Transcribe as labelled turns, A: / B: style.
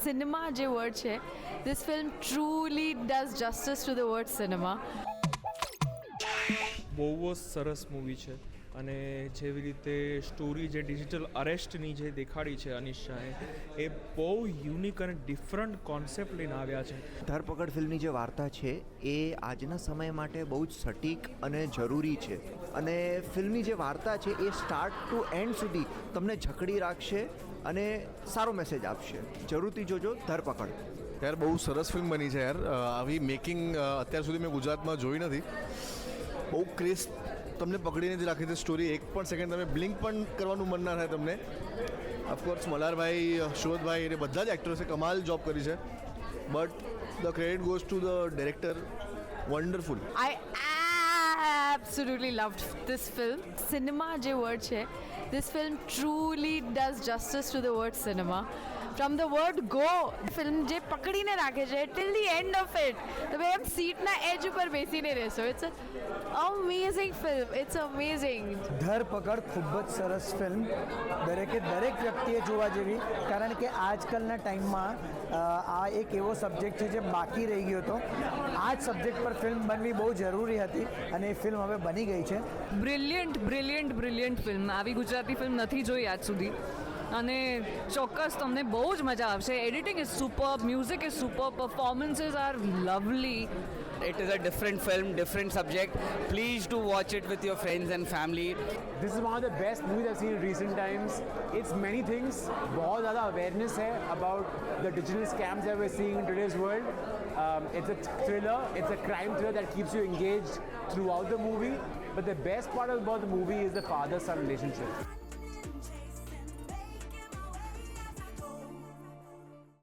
A: Cinema જે word છે, this film truly does justice to the word cinema.
B: બહુ જ સરસ મૂવી છે અને જેવી રીતે સ્ટોરી જે ડિજિટલ અરેસ્ટની જે દેખાડી છે અનીશ શાહે, એ બહુ યુનિક અને ડિફરન્ટ કોન્સેપ્ટ લઈને આવ્યા છે.
C: ધરપકડ ફિલ્મની જે વાર્તા છે એ આજના સમય માટે બહુ જ સટીક અને જરૂરી છે અને ફિલ્મની જે વાર્તા છે એ સ્ટાર્ટ ટુ એન્ડ સુધી તમને જકડી રાખશે અને સારો મેસેજ આપશે. જરૂરથી જોજો ધરપકડ.
D: યાર બહુ સરસ ફિલ્મ બની છે યાર. આવી મેકિંગ અત્યાર સુધી મેં ગુજરાતમાં જોઈ નથી. બહુ ક્રિસ્પ તમને પકડીને જ રાખી છે સ્ટોરી. એક પણ સેકન્ડ તમે બ્લિંક પણ કરવાનું મન ના થાય તમને. ઓફકોર્સ મલ્હારભાઈ, શોધભાઈ એ બધા જ એક્ટર્સે કમાલ જોબ કરી છે. But the credit goes to the director. Wonderful.
A: I absolutely loved this film. Cinema જે વર્ડ છે, this film truly does justice to the word cinema. From the word go, film જે પકડીને રાખે છે till the end of it. તમે એમ સીટના એજ ઉપર બેસીને રહેશો. It's amazing film. It's amazing.
E: ધરપકડ ખૂબ જ સરસ ફિલ્મ, દરેક વ્યક્તિએ જોવા જેવી, કારણ કે આજકાલના ટાઈમમાં આ એક એવો સબ્જેક્ટ છે જે બાકી રહી ગયો હતો. આ જ સબ્જેક્ટ પર ફિલ્મ બનવી બહુ જરૂરી હતી અને એ ફિલ્મ હવે બની ગઈ છે.
F: Brilliant film. આવી ગુજરાતી ફિલ્મ નથી જોઈ આજ સુધી અને ચોક્કસ તમને બહુ જ મજા આવશે. Editing is superb, music is superb, performances are lovely.
G: It is a different film, different subject. Please do watch it with your friends and family.
H: This is one of the best movies I've seen in recent times. It's many things. बहुत ज़्यादा awareness है about the digital scams that we're seeing in today's world. It's a thriller. It's a crime thriller that keeps you engaged throughout the movie. But the best part about the movie is the father-son relationship.